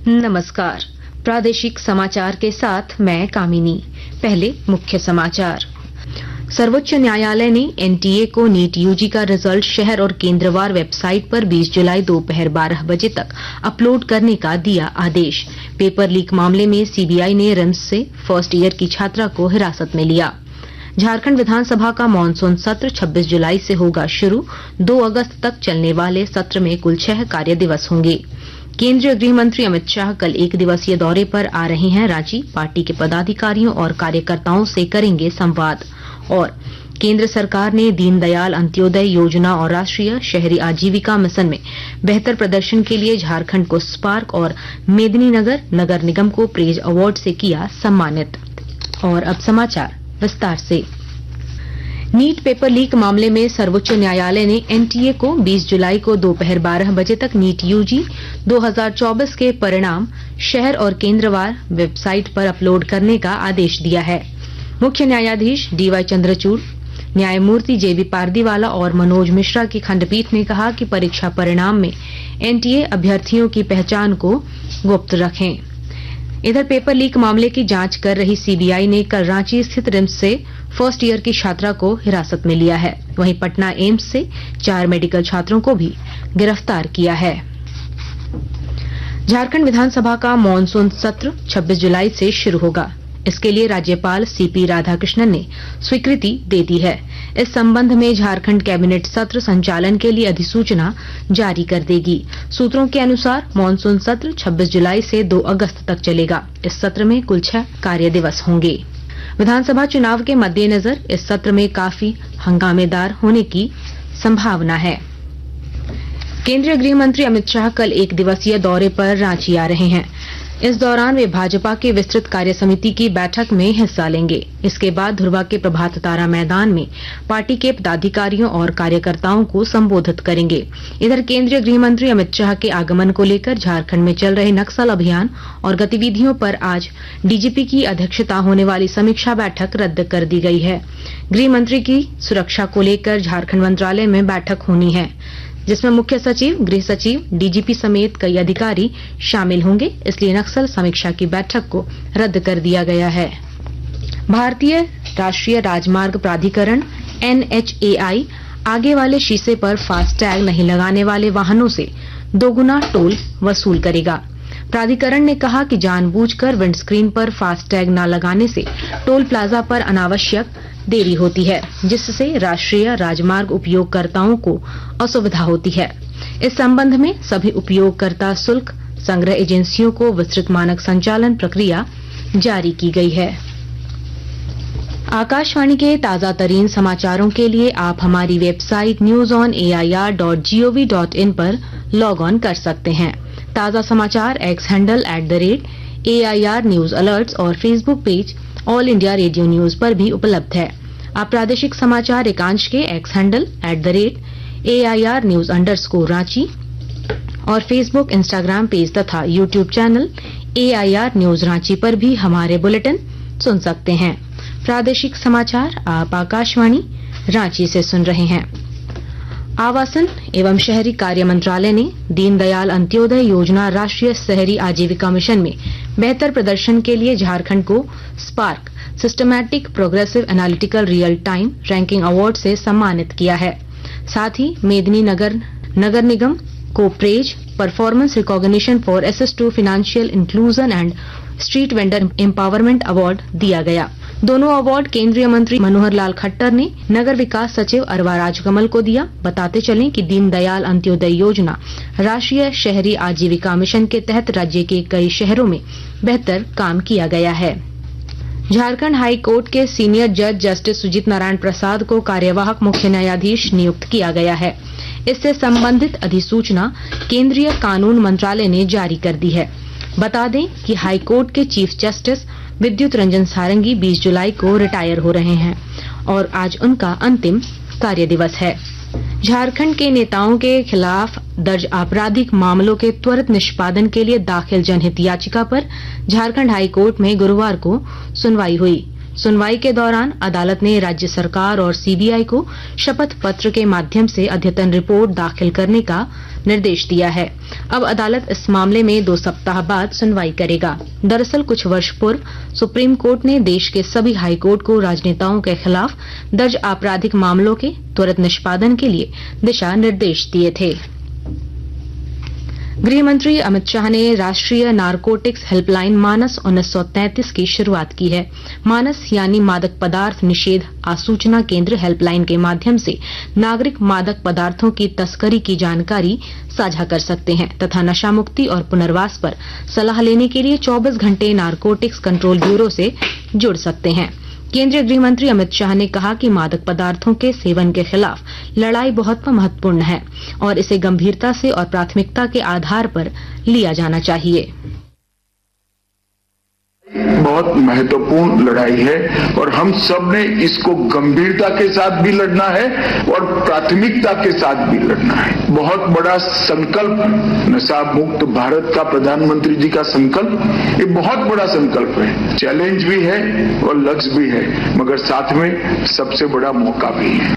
नमस्कार, प्रादेशिक समाचार के साथ मैं कामिनी। पहले मुख्य समाचार। सर्वोच्च न्यायालय ने एनटीए को नीट यूजी का रिजल्ट शहर और केंद्रवार वेबसाइट पर 20 जुलाई दोपहर 12 बजे तक अपलोड करने का दिया आदेश। पेपर लीक मामले में सीबीआई ने रिम्स से फर्स्ट ईयर की छात्रा को हिरासत में लिया। झारखंड विधानसभा का मानसून सत्र 26 जुलाई से होगा शुरू। 2 अगस्त तक चलने वाले सत्र में कुल 6 कार्य दिवस होंगे। केंद्रीय गृह मंत्री अमित शाह कल 1 दिवसीय दौरे पर आ रहे हैं रांची। पार्टी के पदाधिकारियों और कार्यकर्ताओं से करेंगे संवाद। और केंद्र सरकार ने दीनदयाल अंत्योदय योजना और राष्ट्रीय शहरी आजीविका मिशन में बेहतर प्रदर्शन के लिए झारखंड को स्पार्क और मेदिनीनगर नगर निगम को प्रेज अवार्ड से किया सम्मानित। और अब समाचार विस्तार से। नीट पेपर लीक मामले में सर्वोच्च न्यायालय ने एनटीए को 20 जुलाई को दोपहर 12 बजे तक नीट यूजी 2024 के परिणाम शहर और केंद्रवार वेबसाइट पर अपलोड करने का आदेश दिया है। मुख्य न्यायाधीश डीवाई चंद्रचूड़, न्यायमूर्ति जेबी पारदीवाला और मनोज मिश्रा की खंडपीठ ने कहा कि परीक्षा परिणाम में एनटीए अभ्यर्थियों की पहचान को गुप्त रखें। इधर पेपर लीक मामले की जांच कर रही सीबीआई ने कल रांची स्थित रिम्स से फर्स्ट ईयर की छात्रा को हिरासत में लिया है। वहीं पटना एम्स से 4 मेडिकल छात्रों को भी गिरफ्तार किया है। झारखंड विधानसभा का मानसून सत्र 26 जुलाई से शुरू होगा। इसके लिए राज्यपाल सीपी राधाकृष्णन ने स्वीकृति दे दी है। इस संबंध में झारखंड कैबिनेट सत्र संचालन के लिए अधिसूचना जारी कर देगी। सूत्रों के अनुसार मानसून सत्र 26 जुलाई से 2 अगस्त तक चलेगा। इस सत्र में कुल 6 कार्य दिवस होंगे। विधानसभा चुनाव के मद्देनजर इस सत्र में काफी हंगामेदार होने की संभावना है। केंद्रीय गृह मंत्री अमित शाह कल 1 दिवसीय दौरे पर रांची आ रहे हैं। इस दौरान वे भाजपा की विस्तृत कार्य समिति की बैठक में हिस्सा लेंगे। इसके बाद धुर्वा के प्रभात तारा मैदान में पार्टी के पदाधिकारियों और कार्यकर्ताओं को संबोधित करेंगे। इधर केंद्रीय गृह मंत्री अमित शाह के आगमन को लेकर झारखंड में चल रहे नक्सल अभियान और गतिविधियों पर आज डीजीपी की अध्यक्षता होने वाली समीक्षा बैठक रद्द कर दी गई है। गृह मंत्री की सुरक्षा को लेकर झारखंड मंत्रालय में बैठक होनी है, जिसमें मुख्य सचिव, गृह सचिव, डीजीपी समेत कई अधिकारी शामिल होंगे। इसलिए नक्सल समीक्षा की बैठक को रद्द कर दिया गया है। भारतीय राष्ट्रीय राजमार्ग प्राधिकरण NHAI आगे वाले शीशे पर फास्टैग नहीं लगाने वाले वाहनों से 2 गुना टोल वसूल करेगा। प्राधिकरण ने कहा कि जानबूझकर विंडस्क्रीन पर फास्टैग न लगाने से टोल प्लाजा पर अनावश्यक देरी होती है, जिससे राष्ट्रीय राजमार्ग उपयोगकर्ताओं को असुविधा होती है। इस संबंध में सभी उपयोगकर्ता शुल्क संग्रह एजेंसियों को विस्तृत मानक संचालन प्रक्रिया जारी की गई है। आकाशवाणी के ताजा तरीन समाचारों के लिए आप हमारी वेबसाइट newsonair.gov.in पर लॉग ऑन कर सकते हैं। ताजा समाचार X handle @AIR news alerts और Facebook page All India Radio news पर भी उपलब्ध है। आप प्रादेशिक समाचार एकांश के X handle @AIR news _Ranchi और फेसबुक, इंस्टाग्राम पेज तथा YouTube channel AIR news Ranchi पर भी हमारे बुलेटिन सुन सकते हैं। प्रादेशिक समाचार आप आकाशवाणी रांची से सुन रहे हैं। आवासन एवं शहरी कार्य मंत्रालय ने दीनदयाल अंत्योदय योजना राष्ट्रीय शहरी आजीविका मिशन में बेहतर प्रदर्शन के लिए झारखंड को spark systematic progressive analytical real time ranking award से सम्मानित किया है। साथ ही मेदिनीनगर नगर निगम को praise performance recognition for access to financial inclusion and street vendor empowerment award दिया गया। दोनों अवार्ड केंद्रीय मंत्री मनोहर लाल खट्टर ने नगर विकास सचिव अरवा राजकमल को दिया। बताते चलें कि दीनदयाल अंत्योदय योजना राष्ट्रीय शहरी आजीविका मिशन के तहत राज्य के कई शहरों में बेहतर काम किया गया है। झारखंड हाई कोर्ट के सीनियर जज जस्टिस सुजीत नारायण प्रसाद को कार्यवाहक मुख्य न्यायाधीश नियुक्त किया गया है। इससे संबंधित अधिसूचना केंद्रीय कानून मंत्रालय ने जारी कर दी है। बता दें कि हाई कोर्ट के चीफ जस्टिस विद्युत रंजन सारंगी 20 जुलाई को रिटायर हो रहे हैं और आज उनका अंतिम कार्य दिवस है। झारखंड के नेताओं के खिलाफ दर्ज आपराधिक मामलों के त्वरित निष्पादन के लिए दाखिल जनहित याचिका पर झारखंड हाई कोर्ट में गुरुवार को सुनवाई हुई। सुनवाई के दौरान अदालत ने राज्य सरकार और सीबीआई को शपथ पत्र के माध्यम से अद्यतन रिपोर्ट दाखिल करने का निर्देश दिया है। अब अदालत इस मामले में 2 सप्ताह बाद सुनवाई करेगा। दरअसल कुछ वर्ष पूर्व सुप्रीम कोर्ट ने देश के सभी हाई कोर्ट को राजनेताओं के खिलाफ दर्ज आपराधिक मामलों के त्वरित निष्पादन के लिए दिशा निर्देश दिए थे। गृह मंत्री अमित शाह ने राष्ट्रीय नारकोटिक्स हेल्पलाइन मानस 1933 की शुरुआत की है। मानस यानी मादक पदार्थ निषेध आसूचना केंद्र हेल्पलाइन के माध्यम से नागरिक मादक पदार्थों की तस्करी की जानकारी साझा कर सकते हैं तथा नशा मुक्ति और पुनर्वास पर सलाह लेने के लिए 24 घंटे नारकोटिक्स कंट्रोल ब्यूरो से जुड़ सकते हैं। केंद्रीय गृह मंत्री अमित शाह ने कहा कि मादक पदार्थों के सेवन के खिलाफ लड़ाई बहुत महत्वपूर्ण है और इसे गंभीरता से और प्राथमिकता के आधार पर लिया जाना चाहिए। बहुत महत्वपूर्ण लड़ाई है और हम सब ने इसको गंभीरता के साथ भी लड़ना है और प्राथमिकता के साथ भी लड़ना है। बहुत बड़ा संकल्प, नशा मुक्त भारत का प्रधानमंत्री जी का संकल्प, ये बहुत बड़ा संकल्प है। चैलेंज भी है और लक्ष्य भी है, मगर साथ में सबसे बड़ा मौका भी है।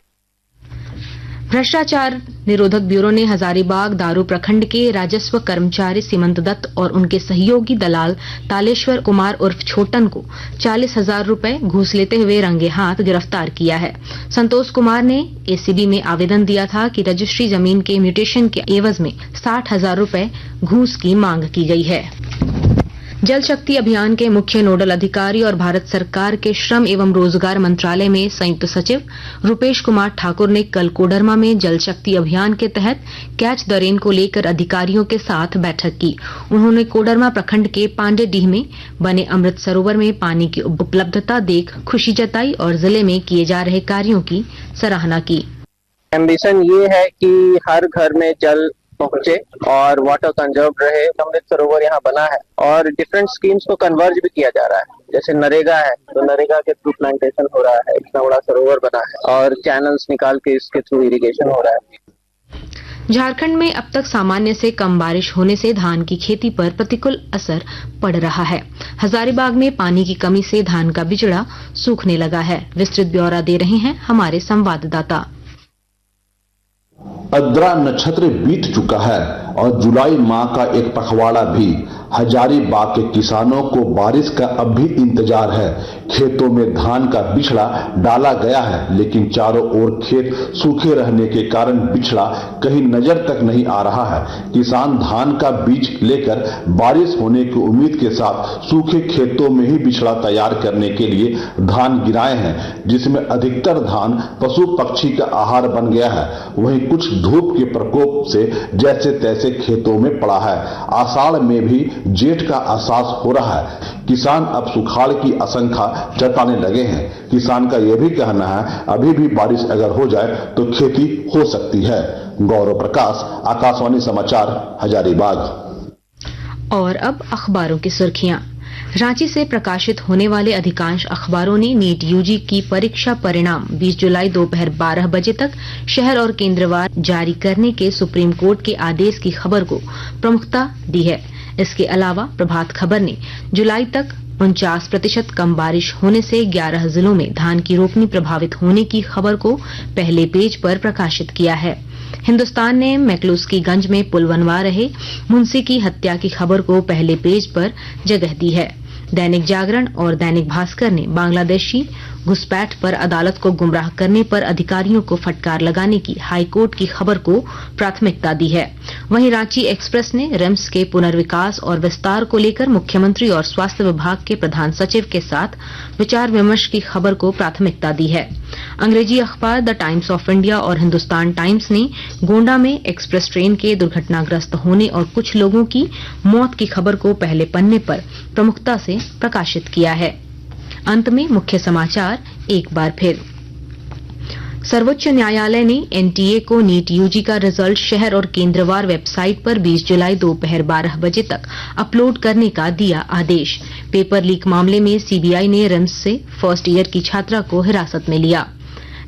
भ्रष्टाचार निरोधक ब्यूरो ने हजारीबाग दारू प्रखंड के राजस्व कर्मचारी सीमंत दत्त और उनके सहयोगी दलाल तालेश्वर कुमार उर्फ छोटन को 40,000 रुपए घूस लेते हुए रंगे हाथ गिरफ्तार किया है। संतोष कुमार ने एसीबी में आवेदन दिया था कि रजिस्ट्री जमीन के म्यूटेशन के एवज में 60,000 रुपए घूस की मांग की गई है। जल शक्ति अभियान के मुख्य नोडल अधिकारी और भारत सरकार के श्रम एवं रोजगार मंत्रालय में संयुक्त सचिव रूपेश कुमार ठाकुर ने कल कोडरमा में जल शक्ति अभियान के तहत कैच द रेन को लेकर अधिकारियों के साथ बैठक की। उन्होंने कोडरमा प्रखंड के पांडेडीह में बने अमृत सरोवर में पानी की उपलब्धता देख खुशी जताई और जिले में किए जा रहे कार्यों की सराहना की। एम्बिशन ये है कि हर घर में जल पहुंचे और वाटर कंजर्व रहे। अमृत सरोवर यहाँ बना है और डिफरेंट स्कीम्स को कन्वर्ज भी किया जा रहा है। जैसे नरेगा है तो नरेगा के थ्रू प्लांटेशन हो रहा है, इतना बड़ा सरोवर बना है और चैनल्स निकाल के इसके थ्रू इरिगेशन हो रहा है। झारखंड में अब तक सामान्य से कम बारिश होने से धान की खेती पर प्रतिकूल असर पड़ रहा है। हजारीबाग में पानी की कमी से धान का बिचड़ा सूखने लगा है। विस्तृत ब्यौरा दे रहे हैं हमारे संवाददाता। अद्रा नक्षत्र बीत चुका है और जुलाई माह का एक पखवाड़ा भी। हजारीबाग के किसानों को बारिश का अब भी इंतजार है। खेतों में धान का बिछड़ा डाला गया है, लेकिन चारों ओर खेत सूखे रहने के कारण बिछड़ा कहीं नजर तक नहीं आ रहा है। किसान धान का बीज लेकर बारिश होने की उम्मीद के साथ सूखे खेतों में ही बिछड़ा तैयार करने के लिए धान गिराए हैं, जिसमें अधिकतर धान पशु पक्षी का आहार बन गया है। वहीं कुछ धूप के प्रकोप से जैसे तैसे खेतों में पड़ा है। आषाढ़ में भी जेठ का एहसास हो रहा है। किसान अब सुखाड़ की आशंका जताने लगे हैं। किसान का यह भी कहना है अभी भी बारिश अगर हो जाए तो खेती हो सकती है। गौरव प्रकाश, आकाशवाणी समाचार, हजारीबाग। और अब अखबारों की सुर्खियां। रांची से प्रकाशित होने वाले अधिकांश अखबारों ने नीट यूजी की परीक्षा परिणाम 20 जुलाई दोपहर 12 बजे तक शहर और केंद्रवार जारी करने के सुप्रीम कोर्ट के आदेश की खबर को प्रमुखता दी है। इसके अलावा प्रभात खबर ने जुलाई तक 49% कम बारिश होने से 11 जिलों में धान की रोपनी प्रभावित होने की खबर को पहले पेज पर प्रकाशित किया है। हिंदुस्तान ने मैक्लुस्कीगंज में पुल बनवा रहे मुंशी की हत्या की खबर को पहले पेज पर जगह दी है। दैनिक जागरण और दैनिक भास्कर ने बांग्लादेशी घुसपैठ पर अदालत को गुमराह करने पर अधिकारियों को फटकार लगाने की हाईकोर्ट की खबर को प्राथमिकता दी है। वहीं रांची एक्सप्रेस ने रिम्स के पुनर्विकास और विस्तार को लेकर मुख्यमंत्री और स्वास्थ्य विभाग के प्रधान सचिव के साथ विचार विमर्श की खबर को प्राथमिकता दी है। अंग्रेजी अखबार द टाइम्स ऑफ इंडिया और हिंदुस्तान टाइम्स ने गोंडा में एक्सप्रेस ट्रेन के दुर्घटनाग्रस्त होने और कुछ लोगों की मौत की खबर को पहले पन्ने पर प्रमुखता से प्रकाशित किया है। अंत में मुख्य समाचार एक बार फिर। सर्वोच्च न्यायालय ने एनटीए को नीट यूजी का रिजल्ट शहर और केंद्रवार वेबसाइट पर 20 जुलाई दोपहर 12 बजे तक अपलोड करने का दिया आदेश। पेपर लीक मामले में सीबीआई ने रिम्स से फर्स्ट ईयर की छात्रा को हिरासत में लिया।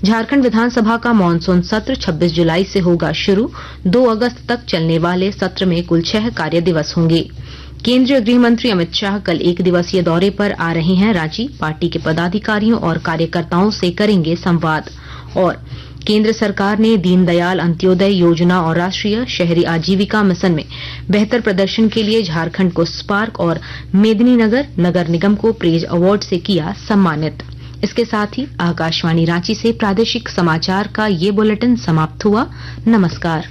झारखंड विधानसभा का मानसून सत्र 26 जुलाई से होगा शुरू। 2 अगस्त तक चलने वाले सत्र में कुल 6 कार्य दिवस होंगे। केंद्रीय गृह मंत्री अमित शाह कल 1 दिवसीय दौरे पर आ रहे हैं रांची। पार्टी के पदाधिकारियों और कार्यकर्ताओं से करेंगे संवाद। और केंद्र सरकार ने दीनदयाल अंत्योदय योजना और राष्ट्रीय शहरी आजीविका मिशन में बेहतर प्रदर्शन के लिए झारखंड को स्पार्क और मेदिनीनगर नगर निगम को प्रेज अवार्ड से किया सम्मानित। इसके साथ ही आकाशवाणी रांची से प्रादेशिक समाचार का ये बुलेटिन समाप्त हुआ। नमस्कार।